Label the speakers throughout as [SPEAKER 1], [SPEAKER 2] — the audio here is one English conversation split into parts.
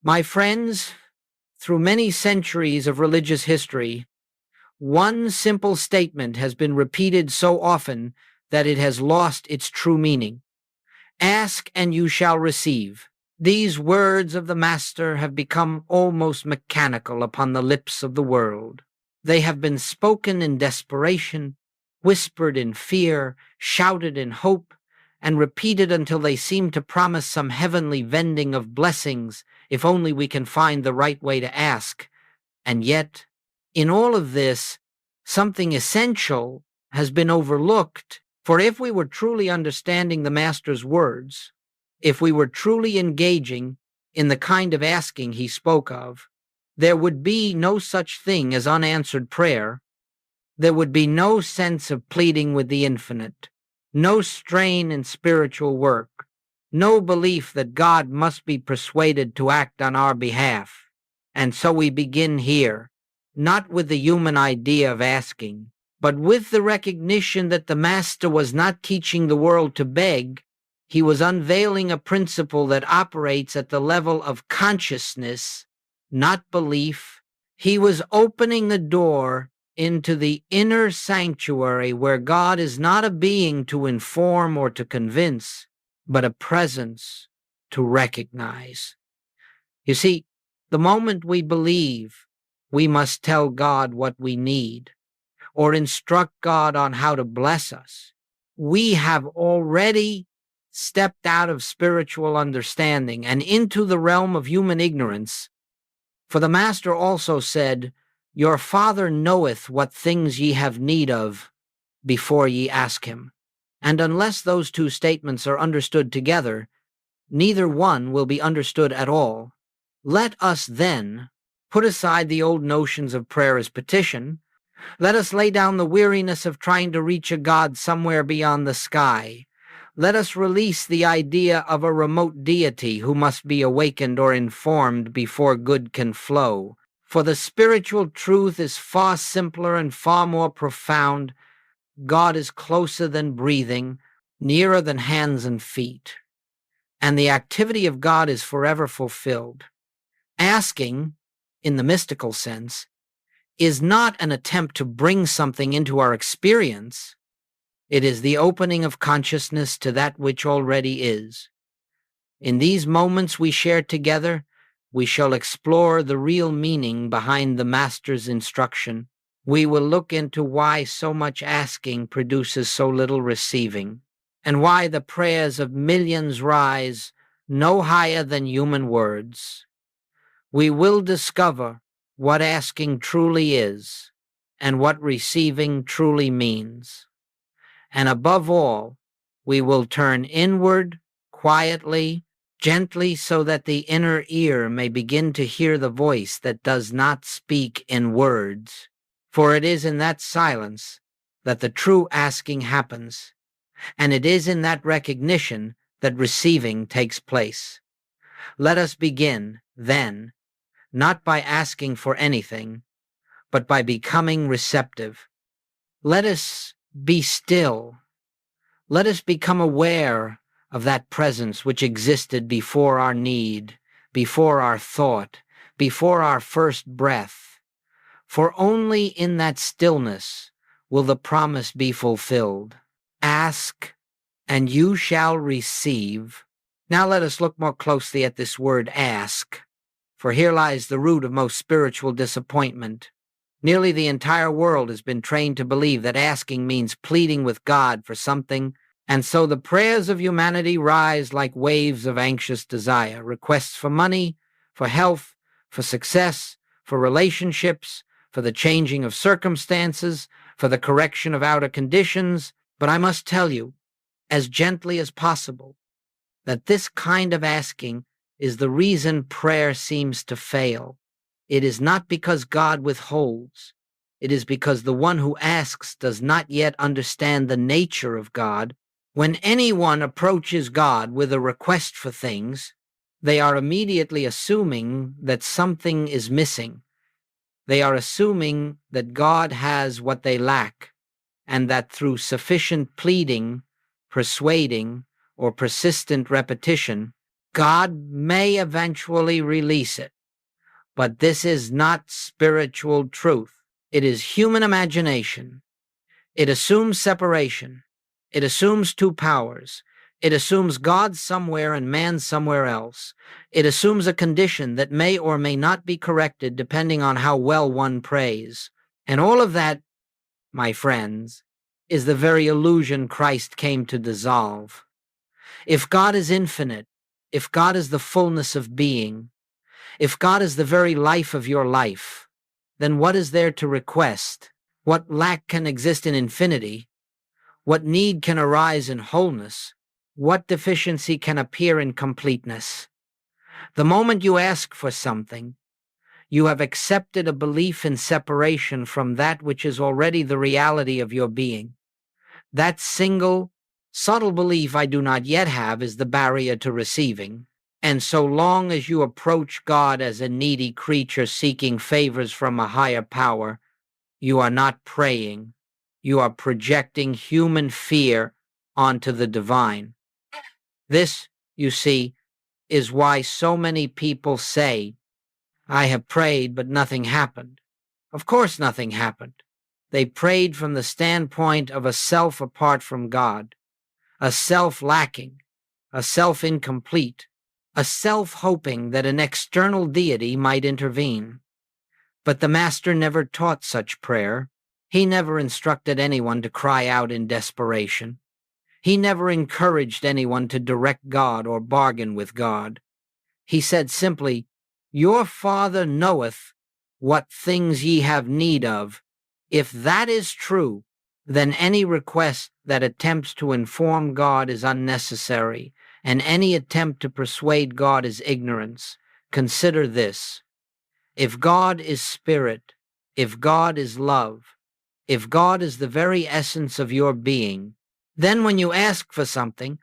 [SPEAKER 1] My friends, through many centuries of religious history, one simple statement has been repeated so often that it has lost its true meaning. Ask and you shall receive. These words of the Master have become almost mechanical upon the lips of the world. They have been spoken in desperation, whispered in fear, shouted in hope, and repeated until they seem to promise some heavenly vending of blessings if only we can find the right way to ask. And yet, in all of this, something essential has been overlooked. For if we were truly understanding the Master's words, if we were truly engaging in the kind of asking he spoke of, there would be no such thing as unanswered prayer. There would be no sense of pleading with the infinite, no strain in spiritual work, no belief that God must be persuaded to act on our behalf. And so we begin here, not with the human idea of asking, but with the recognition that the Master was not teaching the world to beg. He was unveiling a principle that operates at the level of consciousness, not belief. He was opening the door into the inner sanctuary where God is not a being to inform or to convince, but a presence to recognize. You see, the moment we believe, we must tell God what we need, or instruct God on how to bless us, we have already stepped out of spiritual understanding and into the realm of human ignorance. For the Master also said, "Your Father knoweth what things ye have need of before ye ask him." And unless those two statements are understood together, neither one will be understood at all. Let us then put aside the old notions of prayer as petition. Let us lay down the weariness of trying to reach a God somewhere beyond the sky. Let us release the idea of a remote deity who must be awakened or informed before good can flow. For the spiritual truth is far simpler and far more profound. God is closer than breathing, nearer than hands and feet. And the activity of God is forever fulfilled. Asking, in the mystical sense, is not an attempt to bring something into our experience. It is the opening of consciousness to that which already is. In these moments we share together, we shall explore the real meaning behind the Master's instruction. We will look into why so much asking produces so little receiving, and why the prayers of millions rise no higher than human words. We will discover what asking truly is and what receiving truly means. And above all, we will turn inward, quietly, gently, so that the inner ear may begin to hear the voice that does not speak in words. For it is in that silence that the true asking happens, and it is in that recognition that receiving takes place. Let us begin, then, not by asking for anything, but by becoming receptive. Let us be still. Let us become aware of that presence which existed before our need, before our thought, before our first breath. For only in that stillness will the promise be fulfilled. Ask, and you shall receive. Now let us look more closely at this word ask, for here lies the root of most spiritual disappointment. Nearly the entire world has been trained to believe that asking means pleading with God for something, and so the prayers of humanity rise like waves of anxious desire, requests for money, for health, for success, for relationships, for the changing of circumstances, for the correction of outer conditions. But I must tell you, as gently as possible, that this kind of asking is the reason prayer seems to fail. It is not because God withholds. It is because the one who asks does not yet understand the nature of God. When anyone approaches God with a request for things, they are immediately assuming that something is missing. They are assuming that God has what they lack, and that through sufficient pleading, persuading, or persistent repetition, God may eventually release it, but this is not spiritual truth. It is human imagination. It assumes separation. It assumes two powers. It assumes God somewhere and man somewhere else. It assumes a condition that may or may not be corrected depending on how well one prays. And all of that, my friends, is the very illusion Christ came to dissolve. If God is infinite, if God is the fullness of being, if God is the very life of your life, then what is there to request? What lack can exist in infinity? What need can arise in wholeness? What deficiency can appear in completeness? The moment you ask for something, you have accepted a belief in separation from that which is already the reality of your being. That single, subtle belief I do not yet have is the barrier to receiving. And so long as you approach God as a needy creature seeking favors from a higher power, you are not praying. You are projecting human fear onto the divine. This, you see, is why so many people say, I have prayed, but nothing happened. Of course nothing happened. They prayed from the standpoint of a self apart from God, a self lacking, a self incomplete, a self hoping that an external deity might intervene. But the Master never taught such prayer. He never instructed anyone to cry out in desperation. He never encouraged anyone to direct God or bargain with God. He said simply, Your Father knoweth what things ye have need of. If that is true, then any request that attempts to inform God is unnecessary, and any attempt to persuade God is ignorance. Consider this. If God is spirit, if God is love, if God is the very essence of your being, then when you ask for something,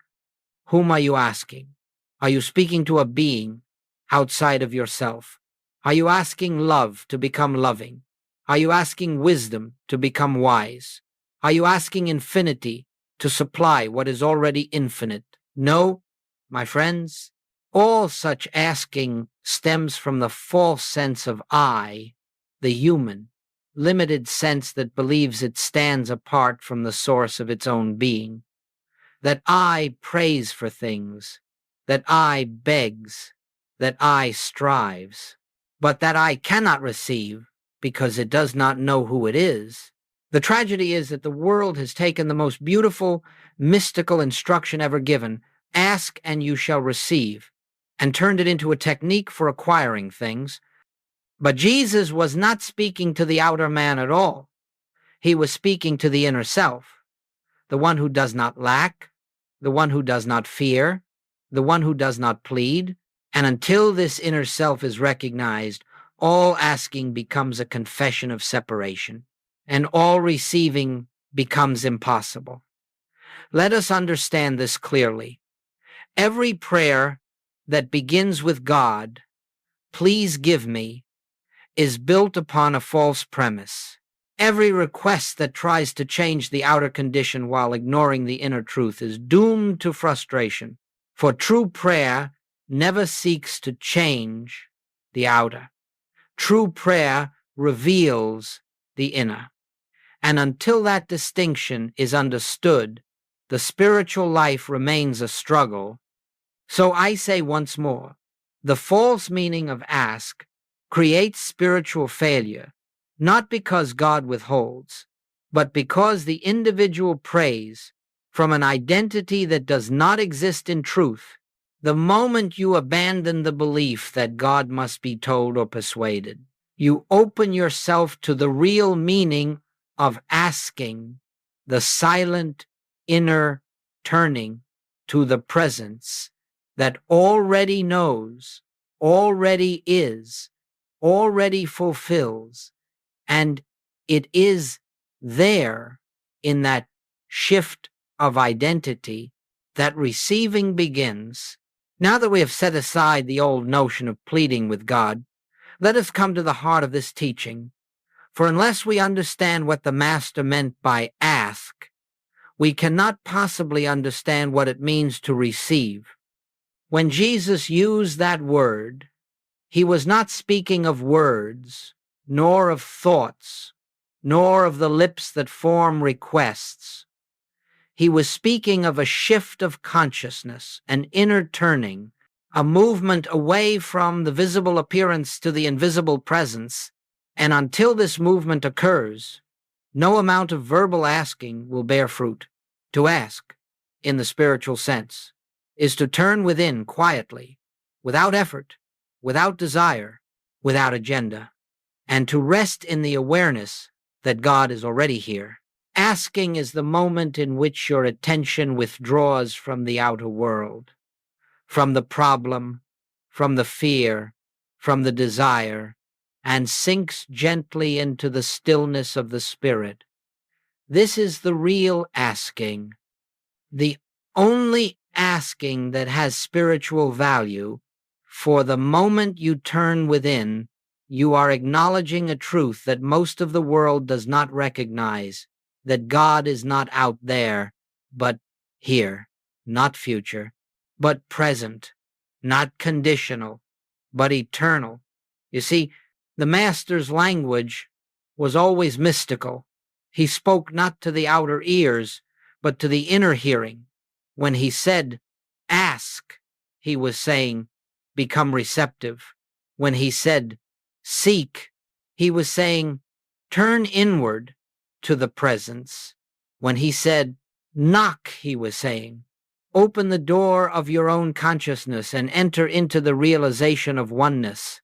[SPEAKER 1] whom are you asking? Are you speaking to a being outside of yourself? Are you asking love to become loving? Are you asking wisdom to become wise? Are you asking infinity to supply what is already infinite? No, my friends, all such asking stems from the false sense of I, the human, limited sense that believes it stands apart from the source of its own being. That I prays for things, that I begs, that I strives, but that I cannot receive because it does not know who it is. The tragedy is that the world has taken the most beautiful, mystical instruction ever given, ask and you shall receive, and turned it into a technique for acquiring things. But Jesus was not speaking to the outer man at all. He was speaking to the inner self, the one who does not lack, the one who does not fear, the one who does not plead. And until this inner self is recognized, all asking becomes a confession of separation, and all receiving becomes impossible. Let us understand this clearly. Every prayer that begins with God, please give me, is built upon a false premise. Every request that tries to change the outer condition while ignoring the inner truth is doomed to frustration, for true prayer never seeks to change the outer. True prayer reveals the inner. And until that distinction is understood, the spiritual life remains a struggle. So I say once more, the false meaning of ask creates spiritual failure, not because God withholds, but because the individual prays from an identity that does not exist in truth. The moment you abandon the belief that God must be told or persuaded, you open yourself to the real meaning of asking, the silent inner turning to the presence that already knows, already is, already fulfills, and it is there in that shift of identity that receiving begins. Now that we have set aside the old notion of pleading with God, let us come to the heart of this teaching. For unless we understand what the Master meant by ask, we cannot possibly understand what it means to receive. When Jesus used that word, he was not speaking of words, nor of thoughts, nor of the lips that form requests. He was speaking of a shift of consciousness, an inner turning, a movement away from the visible appearance to the invisible presence, and until this movement occurs, no amount of verbal asking will bear fruit. To ask, in the spiritual sense, is to turn within quietly, without effort, without desire, without agenda, and to rest in the awareness that God is already here. Asking is the moment in which your attention withdraws from the outer world, from the problem, from the fear, from the desire, and sinks gently into the stillness of the spirit. This is the real asking, the only asking that has spiritual value. For the moment you turn within, you are acknowledging a truth that most of the world does not recognize, that God is not out there, but here, not future, but present, not conditional, but eternal. You see, the Master's language was always mystical. He spoke not to the outer ears, but to the inner hearing. When he said, ask, he was saying, become receptive. When he said, seek, he was saying, turn inward to the presence. When he said, knock, he was saying, open the door of your own consciousness and enter into the realization of oneness.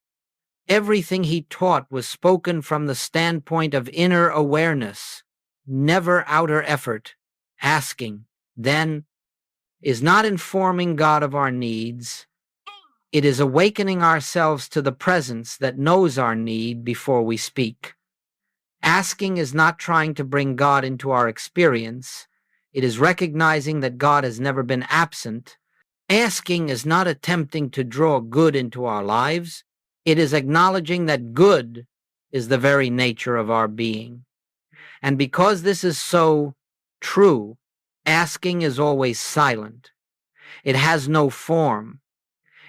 [SPEAKER 1] Everything he taught was spoken from the standpoint of inner awareness, never outer effort. Asking, then, is not informing God of our needs. It is awakening ourselves to the presence that knows our need before we speak. Asking is not trying to bring God into our experience. It is recognizing that God has never been absent. Asking is not attempting to draw good into our lives. It is acknowledging that good is the very nature of our being. And because this is so true, asking is always silent. It has no form.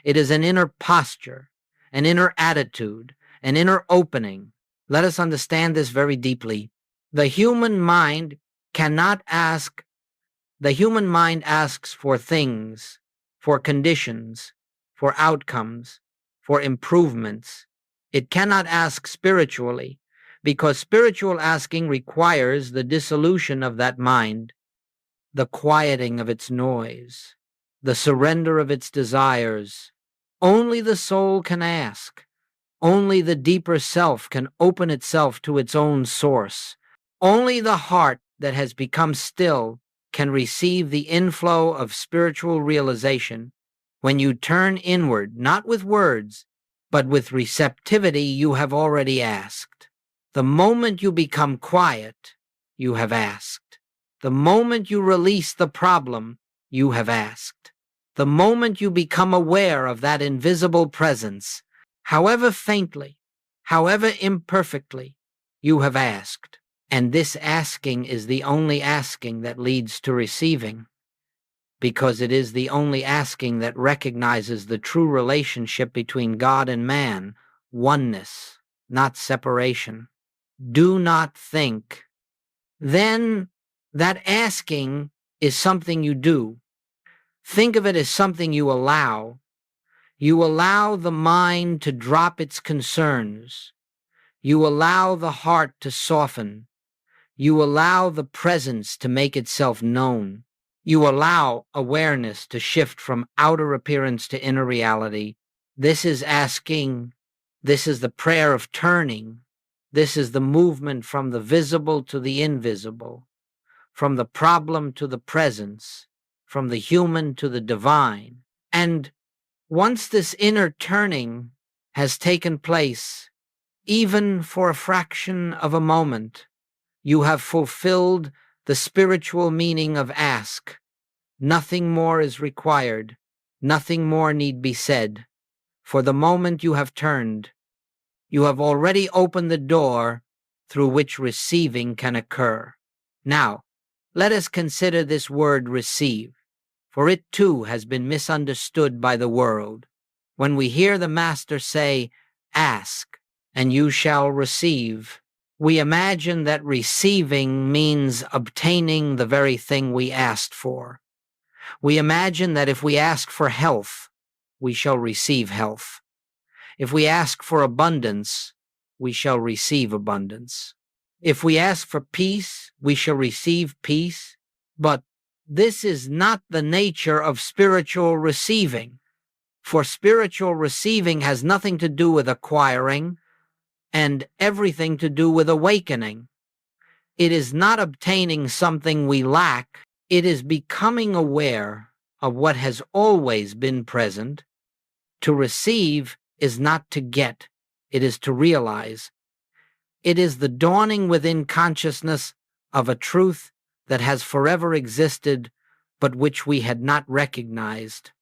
[SPEAKER 1] It is an inner posture, an inner attitude, an inner opening. Let us understand this very deeply. The human mind cannot ask. The human mind asks for things, for conditions, for outcomes, for improvements. It cannot ask spiritually, because spiritual asking requires the dissolution of that mind, the quieting of its noise, the surrender of its desires. Only the soul can ask. Only the deeper self can open itself to its own source. Only the heart that has become still can receive the inflow of spiritual realization. When you turn inward, not with words, but with receptivity, you have already asked. The moment you become quiet, you have asked. The moment you release the problem, you have asked. The moment you become aware of that invisible presence, however faintly, however imperfectly, you have asked. And this asking is the only asking that leads to receiving, because it is the only asking that recognizes the true relationship between God and man, oneness, not separation. Do not think. Then that asking is something you do. Think of it as something you allow. You allow the mind to drop its concerns. You allow the heart to soften. You allow the presence to make itself known. You allow awareness to shift from outer appearance to inner reality. This is asking. This is the prayer of turning. This is the movement from the visible to the invisible, from the problem to the presence, from the human to the divine. And once this inner turning has taken place, even for a fraction of a moment, you have fulfilled the spiritual meaning of ask. Nothing more is required. Nothing more need be said. For the moment you have turned, you have already opened the door through which receiving can occur. Now, let us consider this word receive. for it too has been misunderstood by the world. When we hear the Master say, "Ask, and you shall receive," we imagine that receiving means obtaining the very thing we asked for. We imagine that if we ask for health, we shall receive health. If we ask for abundance, we shall receive abundance. If we ask for peace, we shall receive peace. But this is not the nature of spiritual receiving, for spiritual receiving has nothing to do with acquiring and everything to do with awakening. It is not obtaining something we lack, it is becoming aware of what has always been present. To receive is not to get, it is to realize. It is the dawning within consciousness of a truth that has forever existed, but which we had not recognized.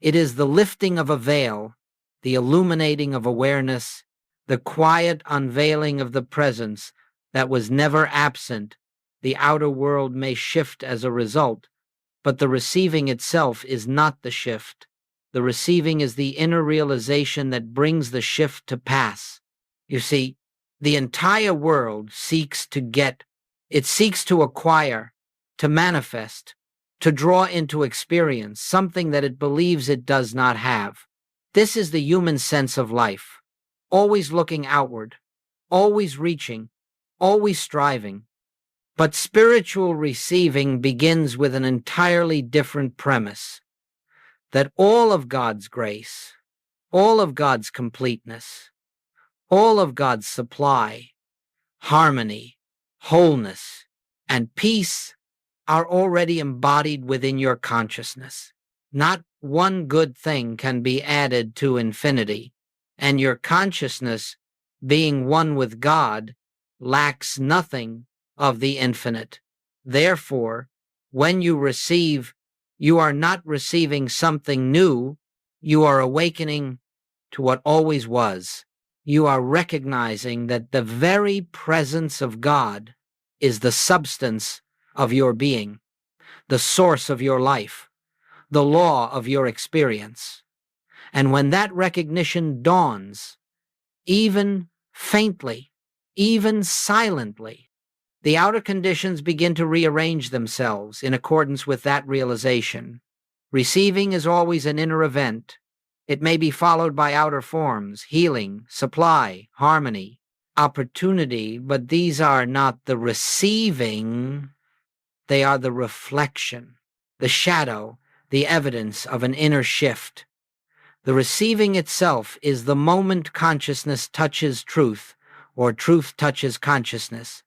[SPEAKER 1] It is the lifting of a veil, the illuminating of awareness, the quiet unveiling of the presence that was never absent. The outer world may shift as a result, but the receiving itself is not the shift. The receiving is the inner realization that brings the shift to pass. You see, the entire world seeks to get, it seeks to acquire, to manifest, to draw into experience something that it believes it does not have. This is the human sense of life, always looking outward, always reaching, always striving. But spiritual receiving begins with an entirely different premise, that all of God's grace, all of God's completeness, all of God's supply, harmony, wholeness, and peace are already embodied within your consciousness. Not one good thing can be added to infinity, and your consciousness, being one with God, lacks nothing of the infinite. Therefore, when you receive, you are not receiving something new, you are awakening to what always was. You are recognizing that the very presence of God is the substance of your being, the source of your life, the law of your experience. And when that recognition dawns, even faintly, even silently, the outer conditions begin to rearrange themselves in accordance with that realization. Receiving is always an inner event. It may be followed by outer forms, healing, supply, harmony, opportunity, but these are not the receiving, they are the reflection, the shadow, the evidence of an inner shift. The receiving itself is the moment consciousness touches truth, or truth touches consciousness.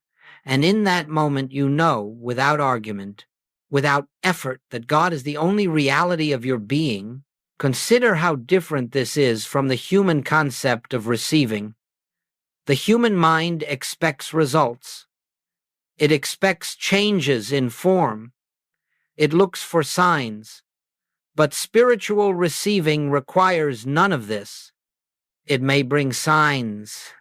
[SPEAKER 1] And in that moment you know, without argument, without effort, that God is the only reality of your being. Consider how different this is from the human concept of receiving. The human mind expects results. It expects changes in form. It looks for signs. But spiritual receiving requires none of this. It may bring signs.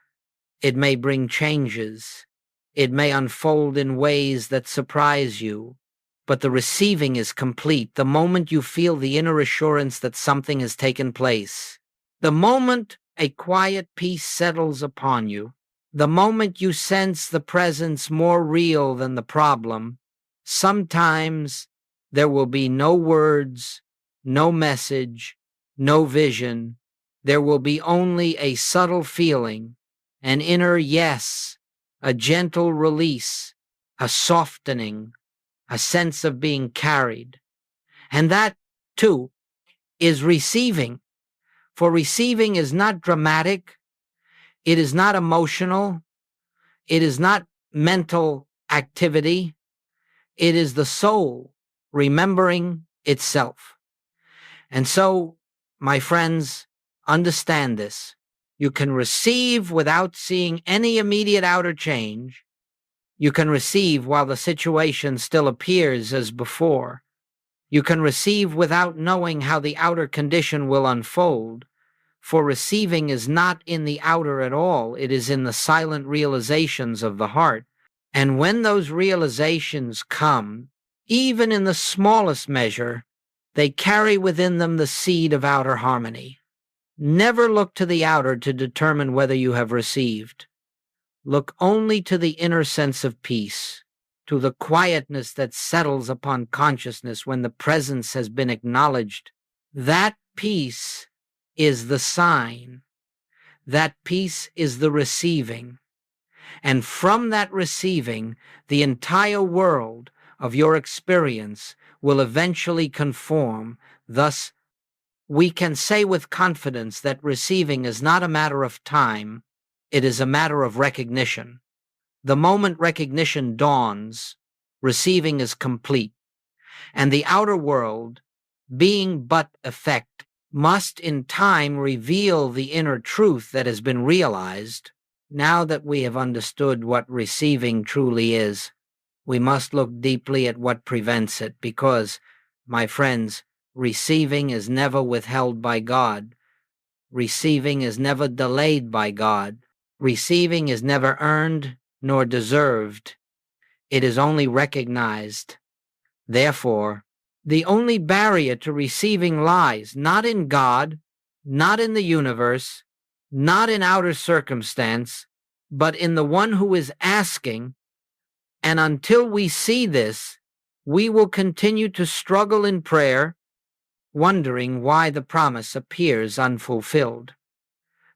[SPEAKER 1] It may bring changes. It may unfold in ways that surprise you. But the receiving is complete the moment you feel the inner assurance that something has taken place. The moment a quiet peace settles upon you, the moment you sense the presence more real than the problem, sometimes there will be no words, no message, no vision. There will be only a subtle feeling, an inner yes, a gentle release, a softening, a sense of being carried. And that, too, is receiving. For receiving is not dramatic, it is not emotional, it is not mental activity, it is the soul remembering itself. And so, my friends, understand this. You can receive without seeing any immediate outer change. You can receive while the situation still appears as before. You can receive without knowing how the outer condition will unfold, for receiving is not in the outer at all, it is in the silent realizations of the heart. And when those realizations come, even in the smallest measure, They carry within them the seed of outer harmony. Never look to the outer to determine whether you have received. Look only to the inner sense of peace, to the quietness that settles upon consciousness when the presence has been acknowledged. That peace is the sign. That peace is the receiving. And from that receiving, the entire world of your experience will eventually conform. Thus, we can say with confidence that receiving is not a matter of time, it is a matter of recognition. The moment recognition dawns, receiving is complete, and the outer world, being but effect, must in time reveal the inner truth that has been realized. Now that we have understood what receiving truly is, we must look deeply at what prevents it, because, my friends, receiving is never withheld by God. Receiving is never delayed by God. Receiving is never earned nor deserved. It is only recognized. Therefore, the only barrier to receiving lies not in God, not in the universe, not in outer circumstance, but in the one who is asking. And until we see this, we will continue to struggle in prayer, wondering why the promise appears unfulfilled.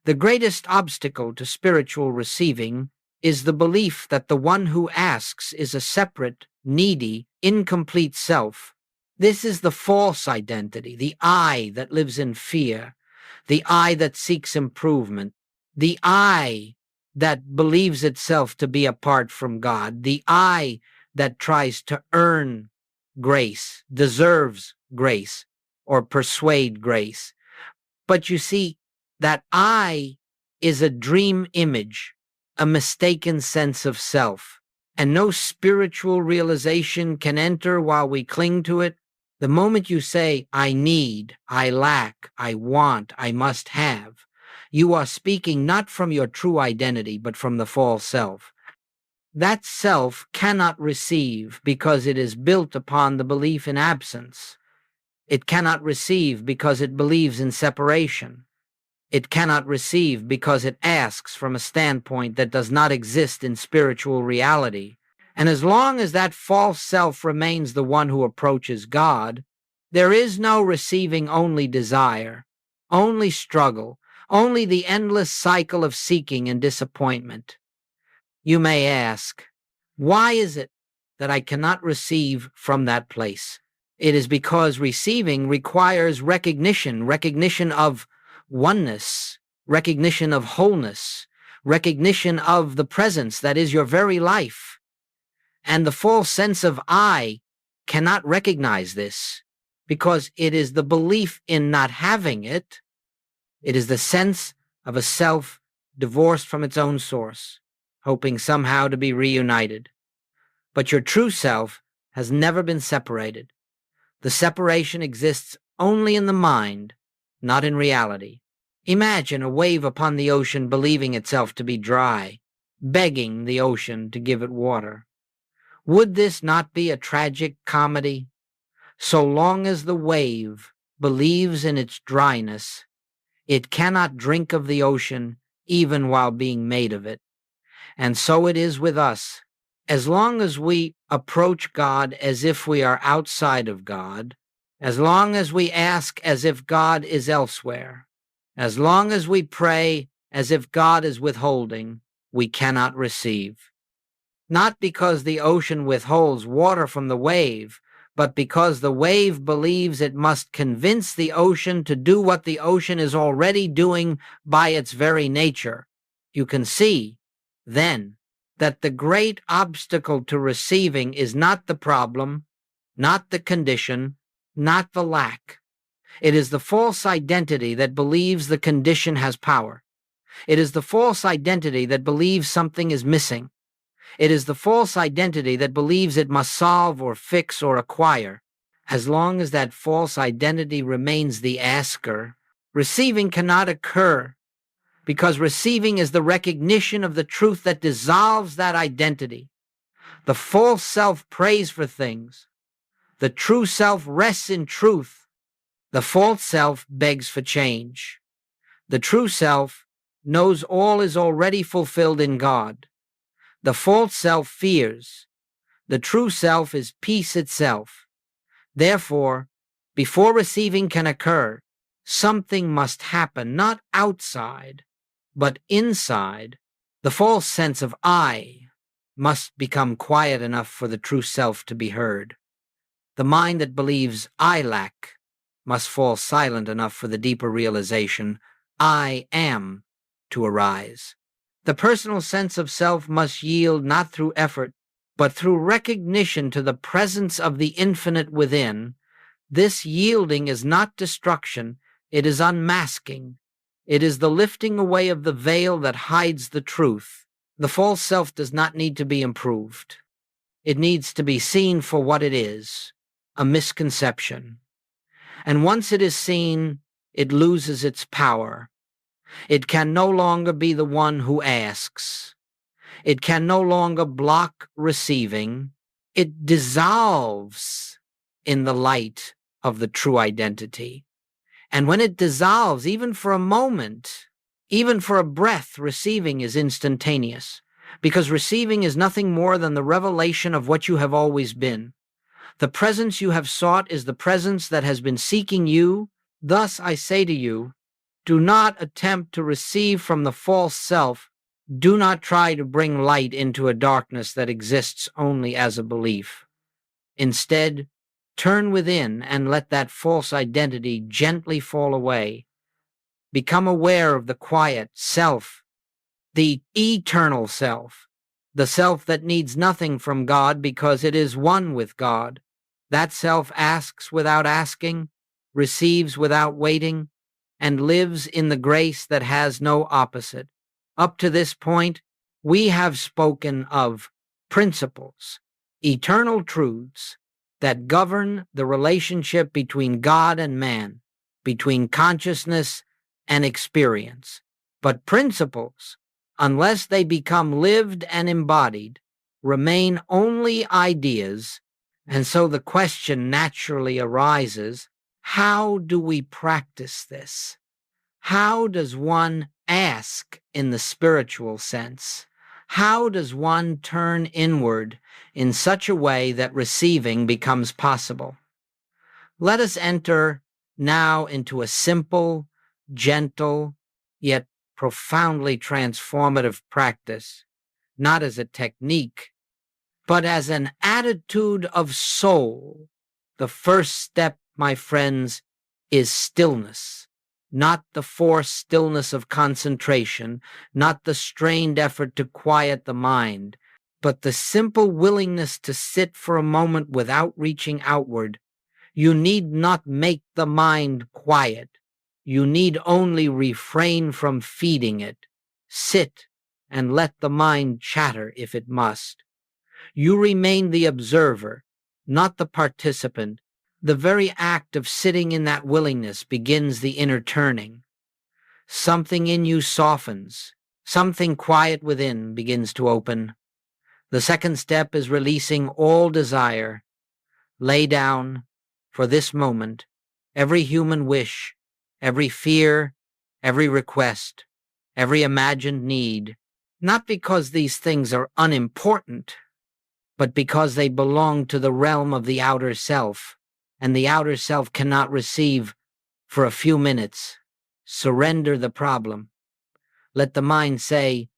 [SPEAKER 1] The greatest obstacle to spiritual receiving is the belief that the one who asks is a separate, needy, incomplete self. This is the false identity, the I that lives in fear, the I that seeks improvement, the I that believes itself to be apart from God, the I that tries to earn grace, deserves grace, or persuade grace. But you see, that I is a dream image, a mistaken sense of self, and no spiritual realization can enter while we cling to it. The moment you say, I need, I lack, I want, I must have, you are speaking not from your true identity, but from the false self. That self cannot receive because it is built upon the belief in absence. It cannot receive because it believes in separation. It cannot receive because it asks from a standpoint that does not exist in spiritual reality. And as long as that false self remains the one who approaches God, there is no receiving, only desire, only struggle, only the endless cycle of seeking and disappointment. You may ask, why is it that I cannot receive from that place? It is because receiving requires recognition of oneness, recognition of wholeness, recognition of the presence that is your very life. And the false sense of I cannot recognize this because it is the belief in not having it. It is the sense of a self divorced from its own source, hoping somehow to be reunited. But your true self has never been separated. The separation exists only in the mind, not in reality. Imagine a wave upon the ocean believing itself to be dry, begging the ocean to give it water. Would this not be a tragic comedy? So long as the wave believes in its dryness, it cannot drink of the ocean even while being made of it. And so it is with us. As long as we approach God as if we are outside of God, as long as we ask as if God is elsewhere, as long as we pray as if God is withholding, we cannot receive. Not because the ocean withholds water from the wave, but because the wave believes it must convince the ocean to do what the ocean is already doing by its very nature. You can see, then, that the great obstacle to receiving is not the problem, not the condition, not the lack. It is the false identity that believes the condition has power. It is the false identity that believes something is missing. It is the false identity that believes it must solve or fix or acquire. As long as that false identity remains the asker, receiving cannot occur, because receiving is the recognition of the truth that dissolves that identity. The false self prays for things. The true self rests in truth The false self begs for change. The true self knows all is already fulfilled in God. The false self fears. The true self is peace itself. Therefore, before receiving can occur, something must happen, not outside, but inside. The false sense of I must become quiet enough for the true self to be heard. The mind that believes I lack must fall silent enough for the deeper realization I am to arise. The personal sense of self must yield not through effort, but through recognition to the presence of the infinite within. This yielding is not destruction, it is unmasking. It is the lifting away of the veil that hides the truth. The false self does not need to be improved. It needs to be seen for what it is, a misconception. And once it is seen, it loses its power. It can no longer be the one who asks. It can no longer block receiving. It dissolves in the light of the true identity. And when it dissolves, even for a moment, even for a breath, receiving is instantaneous, because receiving is nothing more than the revelation of what you have always been. The presence you have sought is the presence that has been seeking you. Thus, I say to you, do not attempt to receive from the false self. Do not try to bring light into a darkness that exists only as a belief. Instead, turn within and let that false identity gently fall away. Become aware of the quiet self, the eternal self, the self that needs nothing from God because it is one with God. That self asks without asking, receives without waiting, and lives in the grace that has no opposite. Up to this point, we have spoken of principles, eternal truths that govern the relationship between God and man, between consciousness and experience. But principles, unless they become lived and embodied, remain only ideas, and so the question naturally arises, how do we practice this? How does one ask in the spiritual sense? How does one turn inward in such a way that receiving becomes possible? Let us enter now into a simple, gentle, yet profoundly transformative practice, not as a technique, but as an attitude of soul. The first step, my friends, is stillness. Not the forced stillness of concentration, not the strained effort to quiet the mind, but the simple willingness to sit for a moment without reaching outward. You need not make the mind quiet. You need only refrain from feeding it. Sit and let the mind chatter if it must. You remain the observer, not the participant. The very act of sitting in that willingness begins the inner turning. Something in you softens. Something quiet within begins to open. The second step is releasing all desire. Lay down, for this moment, every human wish, every fear, every request, every imagined need, not because these things are unimportant, but because they belong to the realm of the outer self, and the outer self cannot receive for a few minutes. Surrender the problem. Let the mind say,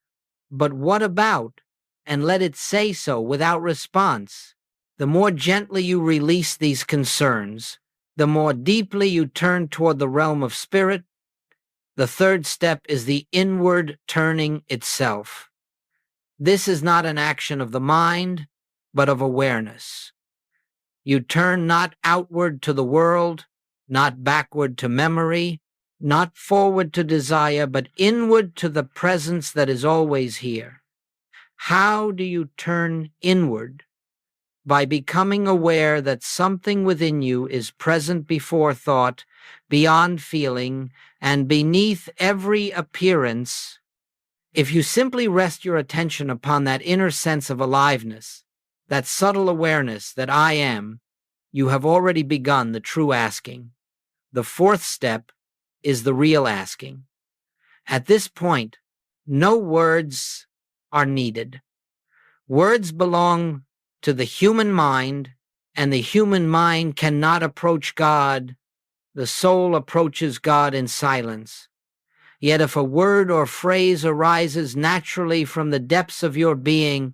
[SPEAKER 1] but what about? And let it say so without response. The more gently you release these concerns, the more deeply you turn toward the realm of spirit. The third step is the inward turning itself. This is not an action of the mind, but of awareness. You turn not outward to the world, not backward to memory, not forward to desire, but inward to the presence that is always here. How do you turn inward? By becoming aware that something within you is present before thought, beyond feeling, and beneath every appearance. If you simply rest your attention upon that inner sense of aliveness, that subtle awareness that I am, you have already begun the true asking. The fourth step is the real asking. At this point, no words are needed. Words belong to the human mind, and the human mind cannot approach God. The soul approaches God in silence. Yet if a word or phrase arises naturally from the depths of your being,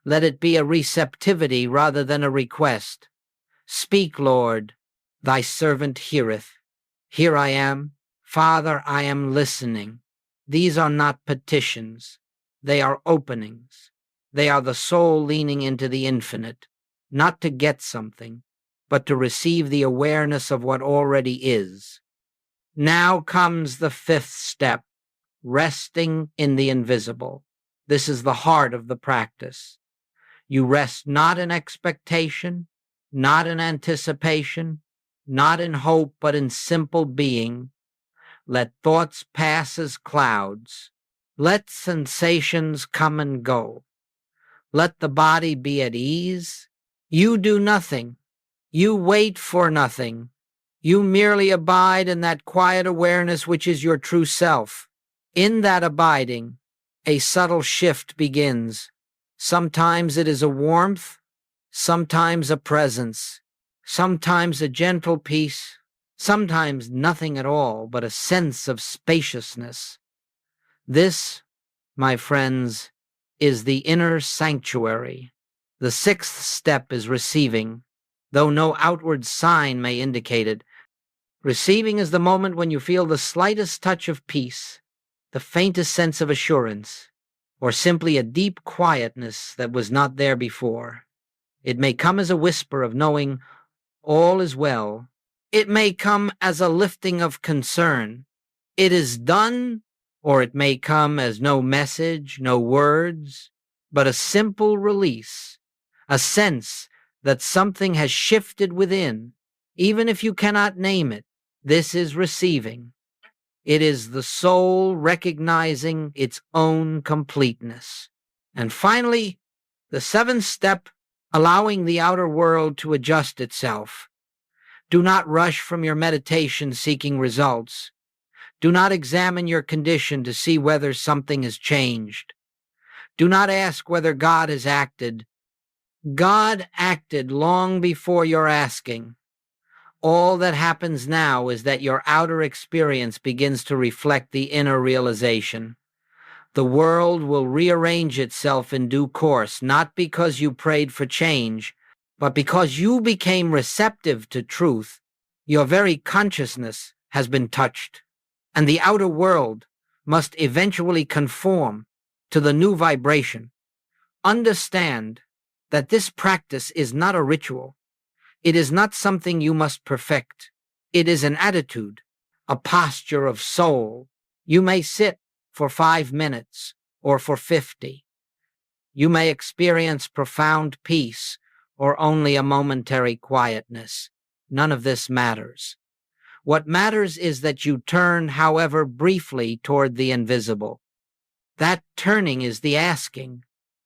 [SPEAKER 1] let it be a receptivity rather than a request. Speak, Lord, thy servant heareth. Here I am. Father, I am listening. These are not petitions. They are openings. They are the soul leaning into the infinite, not to get something, but to receive the awareness of what already is. Now comes the fifth step, resting in the invisible. This is the heart of the practice. You rest not in expectation, not in anticipation, not in hope, but in simple being. Let thoughts pass as clouds. Let sensations come and go. Let the body be at ease. You do nothing. You wait for nothing. You merely abide in that quiet awareness which is your true self. In that abiding, a subtle shift begins. Sometimes it is a warmth, sometimes a presence, sometimes a gentle peace, sometimes nothing at all but a sense of spaciousness. This, my friends, is the inner sanctuary. The sixth step is receiving, though no outward sign may indicate it. Receiving is the moment when you feel the slightest touch of peace, the faintest sense of assurance, or simply a deep quietness that was not there before. It may come as a whisper of knowing all is well. It may come as a lifting of concern. It is done, or it may come as no message, no words, but a simple release, a sense that something has shifted within, even if you cannot name it. This is receiving. It is the soul recognizing its own completeness. And finally, the seventh step, allowing the outer world to adjust itself. Do not rush from your meditation seeking results. Do not examine your condition to see whether something has changed. Do not ask whether God has acted. God acted long before your asking. All that happens now is that your outer experience begins to reflect the inner realization. The world will rearrange itself in due course, not because you prayed for change, but because you became receptive to truth. Your very consciousness has been touched, and the outer world must eventually conform to the new vibration. Understand that this practice is not a ritual. It is not something you must perfect. It is an attitude, a posture of soul. You may sit for 5 minutes or for 50. You may experience profound peace or only a momentary quietness. None of this matters. What matters is that you turn, however briefly, toward the invisible. That turning is the asking.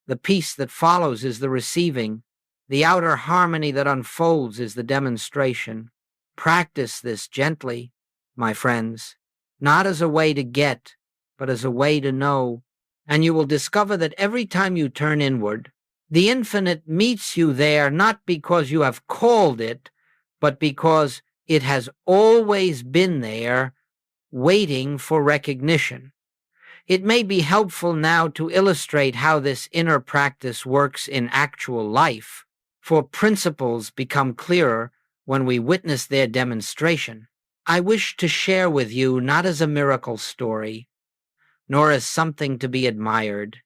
[SPEAKER 1] The peace that follows is the receiving. The outer harmony that unfolds is the demonstration. Practice this gently, my friends, not as a way to get, but as a way to know. And you will discover that every time you turn inward, the infinite meets you there not because you have called it, but because it has always been there, waiting for recognition. It may be helpful now to illustrate how this inner practice works in actual life, for principles become clearer when we witness their demonstration. I wish to share with you not as a miracle story, nor as something to be admired,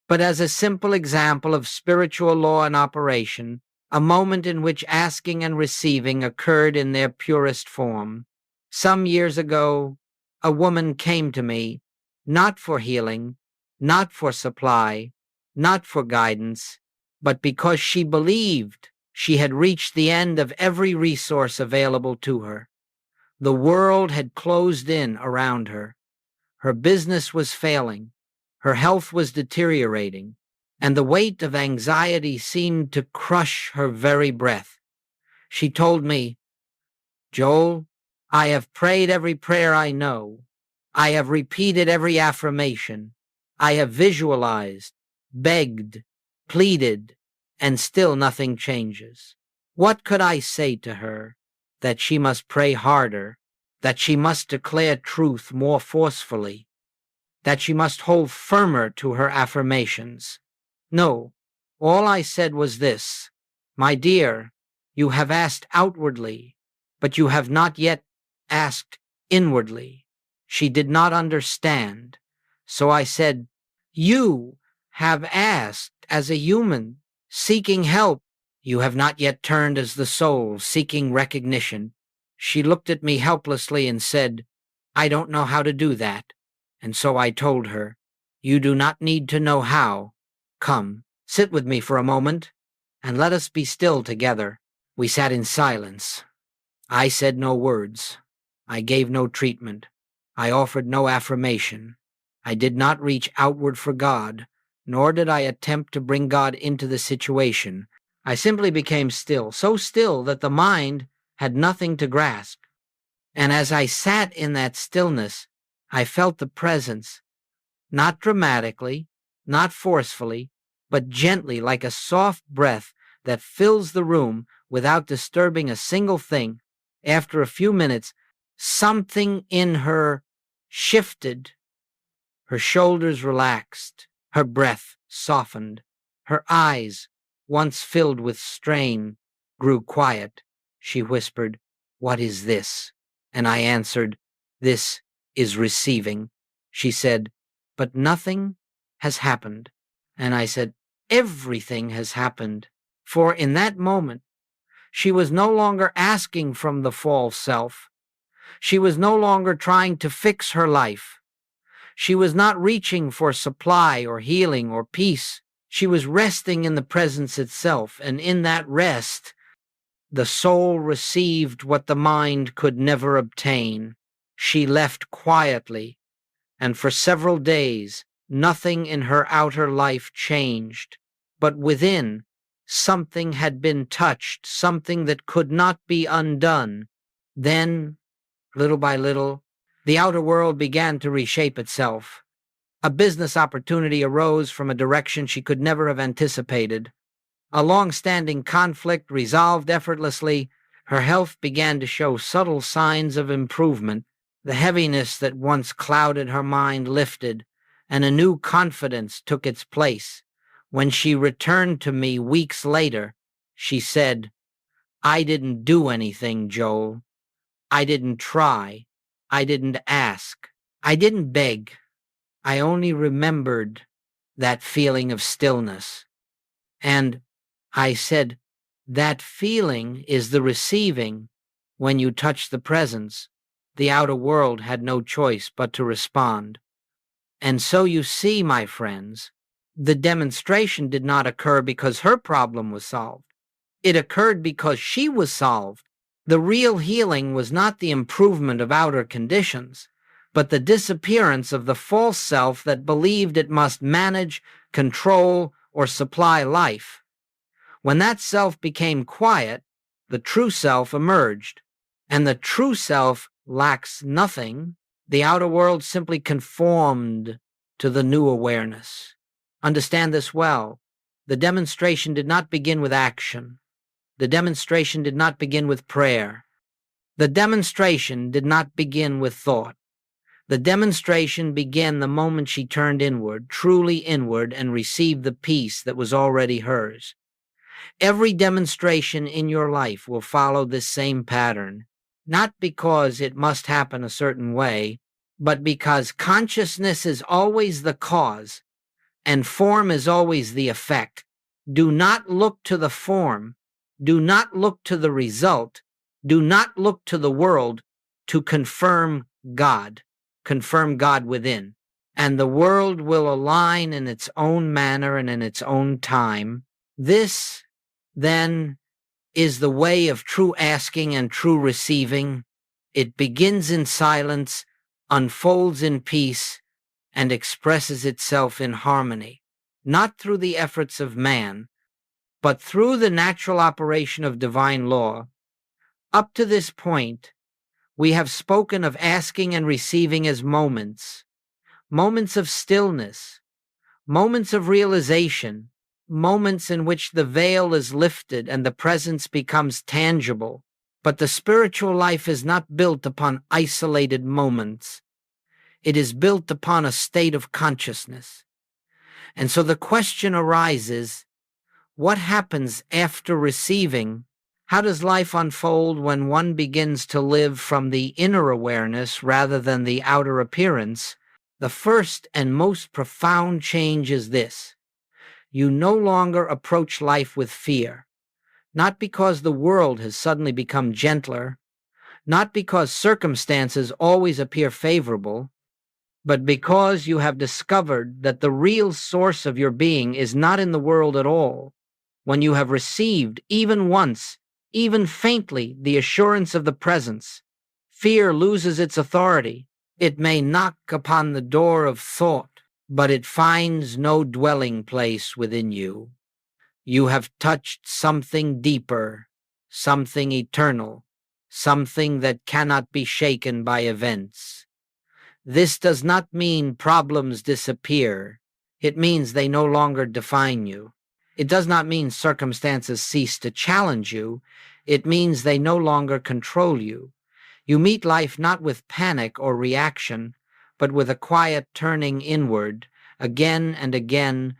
[SPEAKER 1] but as a simple example of spiritual law in operation, a moment in which asking and receiving occurred in their purest form. Some years ago, a woman came to me, not for healing, not for supply, not for guidance, but because she believed she had reached the end of every resource available to her. The world had closed in around her. Her business was failing. Her health was deteriorating, and the weight of anxiety seemed to crush her very breath. She told me, "Joel, I have prayed every prayer I know. I have repeated every affirmation. I have visualized, begged, pleaded, and still nothing changes. What could I say to her? That she must pray harder, that she must declare truth more forcefully, that she must hold firmer to her affirmations. No, all I said was this: My dear, you have asked outwardly, but you have not yet asked inwardly. She did not understand. So I said, You have asked as a human, seeking help. You have not yet turned as the soul, seeking recognition. She looked at me helplessly and said, I don't know how to do that. And so I told her, You do not need to know how. Come, sit with me for a moment, and let us be still together. We sat in silence. I said no words. I gave no treatment. I offered no affirmation. I did not reach outward for God, nor did I attempt to bring God into the situation. I simply became still, so still that the mind had nothing to grasp. And as I sat in that stillness, I felt the presence, not dramatically, not forcefully, but gently, like a soft breath that fills the room without disturbing a single thing. After a few minutes, something in her shifted. Her shoulders relaxed, her breath softened, her eyes, once filled with strain, grew quiet. She whispered, What is this? And I answered, This is receiving. She said, But nothing has happened. And I said, Everything has happened. For in that moment, she was no longer asking from the false self. She was no longer trying to fix her life. She was not reaching for supply or healing or peace. She was resting in the presence itself, and in that rest, the soul received what the mind could never obtain. She left quietly, and for several days, nothing in her outer life changed. But within, something had been touched, something that could not be undone. Then, little by little, the outer world began to reshape itself. A business opportunity arose from a direction she could never have anticipated. A long-standing conflict resolved effortlessly. Her health began to show subtle signs of improvement. The heaviness that once clouded her mind lifted, and a new confidence took its place. When she returned to me weeks later, she said, I didn't do anything, Joel. I didn't try. I didn't ask. I didn't beg. I only remembered that feeling of stillness. And I said, that feeling is the receiving. When you touch the presence, the outer world had no choice but to respond. And so you see, my friends, the demonstration did not occur because her problem was solved. It occurred because she was solved. The real healing was not the improvement of outer conditions, but the disappearance of the false self that believed it must manage, control, or supply life. When that self became quiet, the true self emerged, and the true self lacks nothing. The outer world simply conformed to the new awareness. Understand this well. The demonstration did not begin with action. The demonstration did not begin with prayer. The demonstration did not begin with thought. The demonstration began the moment she turned inward, truly inward, and received the peace that was already hers. Every demonstration in your life will follow this same pattern, not because it must happen a certain way, but because consciousness is always the cause and form is always the effect. Do not look to the form. Do not look to the result. Do not look to the world to confirm God. Confirm God within. And the world will align in its own manner and in its own time. This, then, is the way of true asking and true receiving. It begins in silence, unfolds in peace, and expresses itself in harmony, not through the efforts of man, but through the natural operation of divine law. Up to this point, We have spoken of asking and receiving as moments, moments of stillness, moments of realization, moments in which the veil is lifted and the presence becomes tangible. But the spiritual life is not built upon isolated moments. It is built upon a state of consciousness. And so the question arises, what happens after receiving? How does life unfold when one begins to live from the inner awareness rather than the outer appearance? The first and most profound change is this. You no longer approach life with fear, not because the world has suddenly become gentler, not because circumstances always appear favorable, but because you have discovered that the real source of your being is not in the world at all. When you have received, even once, even faintly, the assurance of the presence, fear loses its authority. It may knock upon the door of thought, but it finds no dwelling place within you. You have touched something deeper, something eternal, something that cannot be shaken by events. This does not mean problems disappear. It means they no longer define you. It does not mean circumstances cease to challenge you. It means they no longer control you. You meet life not with panic or reaction, but with a quiet turning inward, again and again,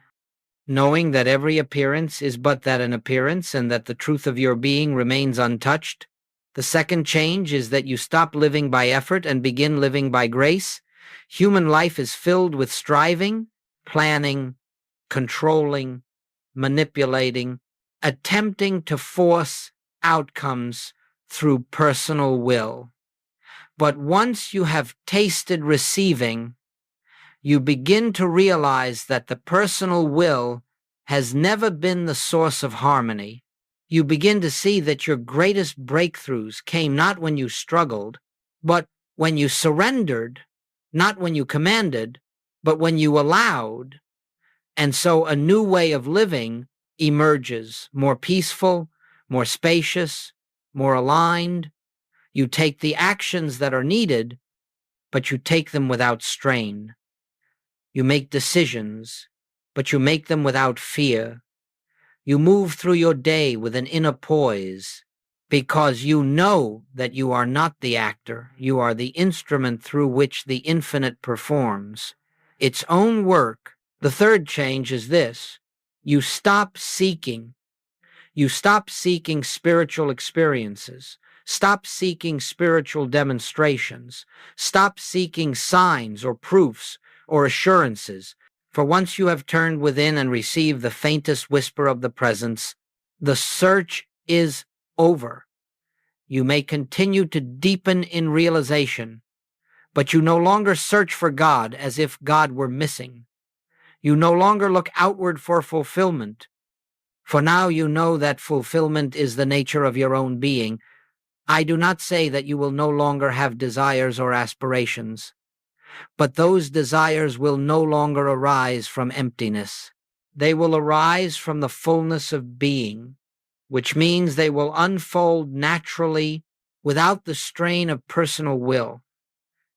[SPEAKER 1] knowing that every appearance is but that an appearance and that the truth of your being remains untouched. The second change is that you stop living by effort and begin living by grace. Human life is filled with striving, planning, controlling, manipulating, attempting to force outcomes through personal will. But once you have tasted receiving, you begin to realize that the personal will has never been the source of harmony. You begin to see that your greatest breakthroughs came not when you struggled, but when you surrendered, not when you commanded, but when you allowed. And so a new way of living emerges, more peaceful, more spacious, more aligned. You take the actions that are needed, but you take them without strain. You make decisions, but you make them without fear. You move through your day with an inner poise, because you know that you are not the actor, you are the instrument through which the infinite performs its own work. The third change is this. You stop seeking. You stop seeking spiritual experiences. Stop seeking spiritual demonstrations. Stop seeking signs or proofs or assurances. For once you have turned within and received the faintest whisper of the presence, the search is over. You may continue to deepen in realization, but you no longer search for God as if God were missing. You no longer look outward for fulfillment, for now you know that fulfillment is the nature of your own being. I do not say that you will no longer have desires or aspirations, but those desires will no longer arise from emptiness. They will arise from the fullness of being, which means they will unfold naturally without the strain of personal will.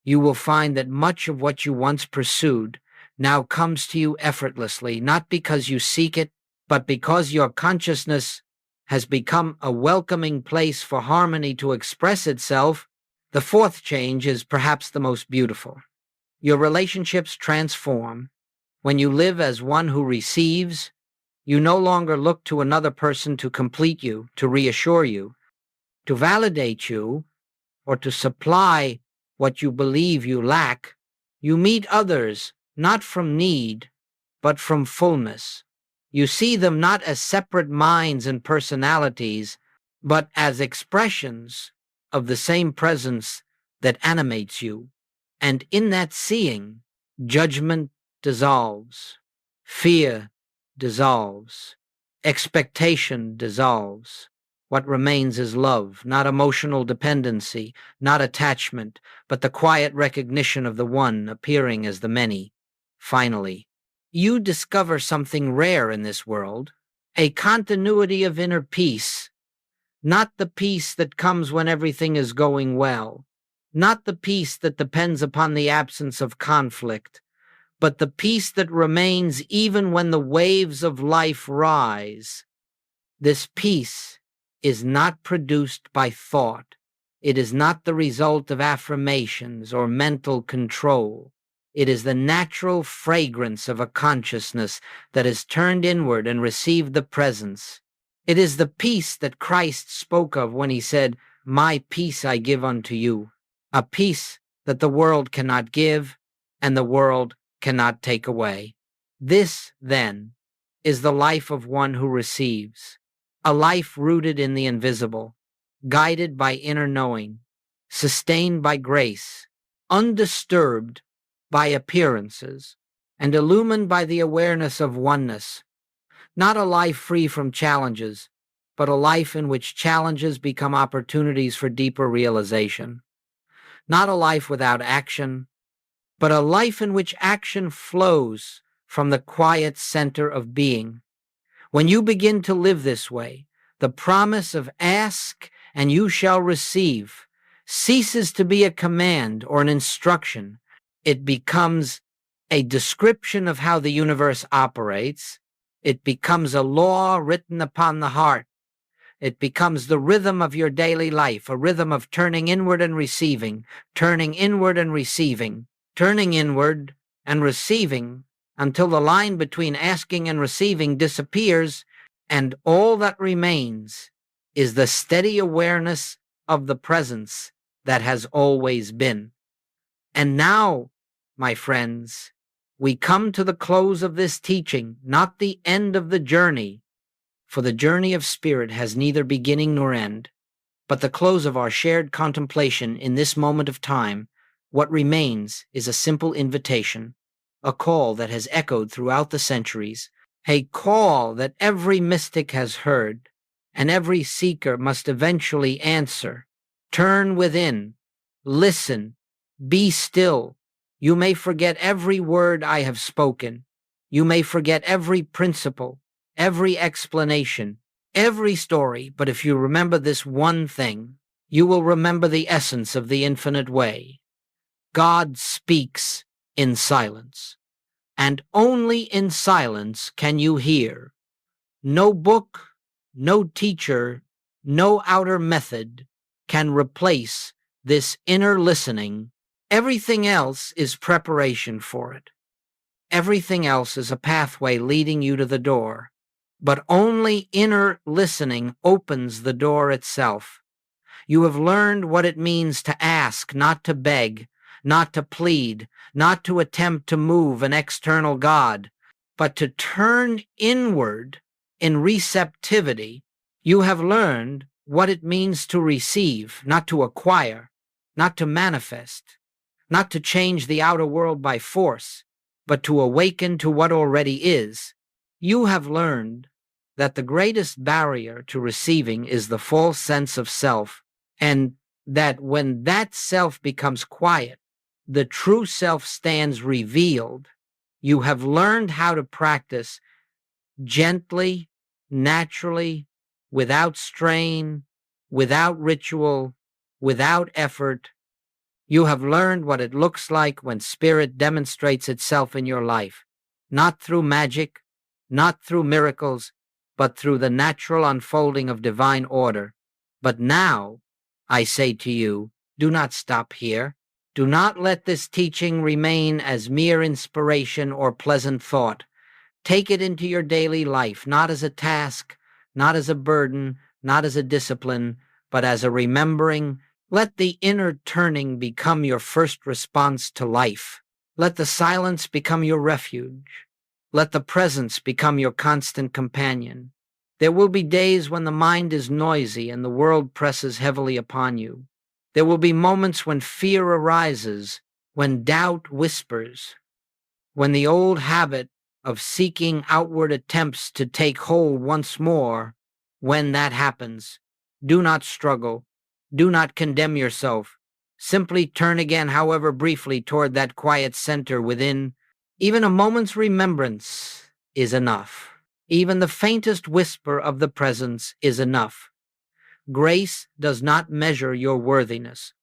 [SPEAKER 1] You will find that much of what you once pursued now comes to you effortlessly, not because you seek it, but because your consciousness has become a welcoming place for harmony to express itself. The fourth change is perhaps the most beautiful. Your relationships transform. When you live as one who receives, you no longer look to another person to complete you, to reassure you, to validate you, or to supply what you believe you lack. You meet others not from need, but from fullness. You see them not as separate minds and personalities, but as expressions of the same presence that animates you. And in that seeing, judgment dissolves, fear dissolves, expectation dissolves. What remains is love, not emotional dependency, not attachment, but the quiet recognition of the one appearing as the many. Finally, you discover something rare in this world, a continuity of inner peace, not the peace that comes when everything is going well, not the peace that depends upon the absence of conflict, but the peace that remains even when the waves of life rise. This peace is not produced by thought. It is not the result of affirmations or mental control. It is the natural fragrance of a consciousness that has turned inward and received the presence. It is the peace that Christ spoke of when he said, "My peace I give unto you," a peace that the world cannot give and the world cannot take away. This, then, is the life of one who receives, a life rooted in the invisible, guided by inner knowing, sustained by grace, undisturbed by appearances, and illumined by the awareness of oneness. Not a life free from challenges, but a life in which challenges become opportunities for deeper realization. Not a life without action, but a life in which action flows from the quiet center of being. When you begin to live this way, the promise of "ask and you shall receive" ceases to be a command or an instruction. It becomes a description of how the universe operates. It becomes a law written upon the heart. It becomes the rhythm of your daily life, a rhythm of turning inward and receiving, turning inward and receiving, turning inward and receiving, until the line between asking and receiving disappears, and all that remains is the steady awareness of the presence that has always been. And now, my friends, we come to the close of this teaching, not the end of the journey, for the journey of spirit has neither beginning nor end, but the close of our shared contemplation in this moment of time. What remains is a simple invitation, a call that has echoed throughout the centuries, a call that every mystic has heard, and every seeker must eventually answer. Turn within, listen, be still. You may forget every word I have spoken. You may forget every principle, every explanation, every story, but if you remember this one thing, you will remember the essence of the infinite way. God speaks in silence, and only in silence can you hear. No book, no teacher, no outer method can replace this inner listening. Everything else is preparation for it. Everything else is a pathway leading you to the door. But only inner listening opens the door itself. You have learned what it means to ask, not to beg, not to plead, not to attempt to move an external God, but to turn inward in receptivity. You have learned what it means to receive, not to acquire, not to manifest, not to change the outer world by force, but to awaken to what already is. You have learned that the greatest barrier to receiving is the false sense of self, and that when that self becomes quiet, the true self stands revealed. You have learned how to practice gently, naturally, without strain, without ritual, without effort. You have learned what it looks like when spirit demonstrates itself in your life, not through magic, not through miracles, but through the natural unfolding of divine order. But now, I say to you, do not stop here. Do not let this teaching remain as mere inspiration or pleasant thought. Take it into your daily life, not as a task, not as a burden, not as a discipline, but as a remembering. Let the inner turning become your first response to life. Let the silence become your refuge. Let the presence become your constant companion. There will be days when the mind is noisy and the world presses heavily upon you. There will be moments when fear arises, when doubt whispers, when the old habit of seeking outward attempts to take hold once more. When that happens, do not struggle. Do not condemn yourself. Simply turn again, however briefly, toward that quiet center within. Even a moment's remembrance is enough. Even the faintest whisper of the presence is enough. Grace does not measure your worthiness.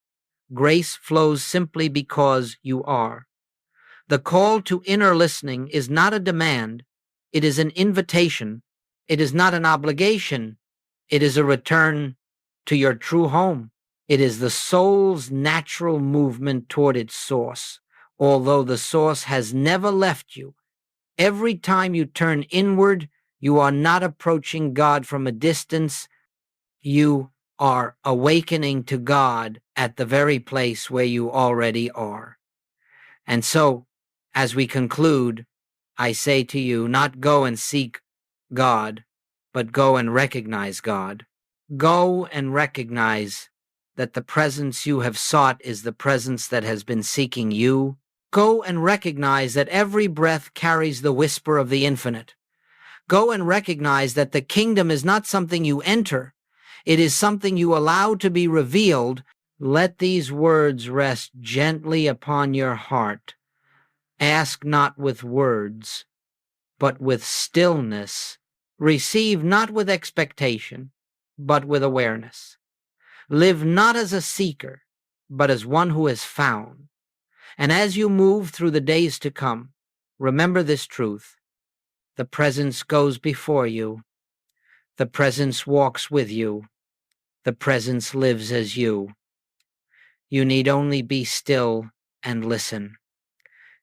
[SPEAKER 1] Grace flows simply because you are. The call to inner listening is not a demand, it is an invitation. It is not an obligation, it is a return to your true home. It is the soul's natural movement toward its source, although the source has never left you. Every time you turn inward, you are not approaching God from a distance. You are awakening to God at the very place where you already are. And so, as we conclude, I say to you, not go and seek God, but go and recognize God. Go and recognize that the presence you have sought is the presence that has been seeking you. Go and recognize that every breath carries the whisper of the infinite. Go and recognize that the kingdom is not something you enter. It is something you allow to be revealed. Let these words rest gently upon your heart. Ask not with words, but with stillness. Receive not with expectation, but with awareness. Live not as a seeker, but as one who has found. And as you move through the days to come, remember this truth. The presence goes before you. The presence walks with you. The presence lives as you. You need only be still and listen.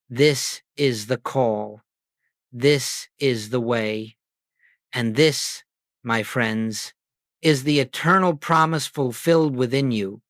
[SPEAKER 1] This is the call. This is the way. And this, my friends, is the eternal promise fulfilled within you.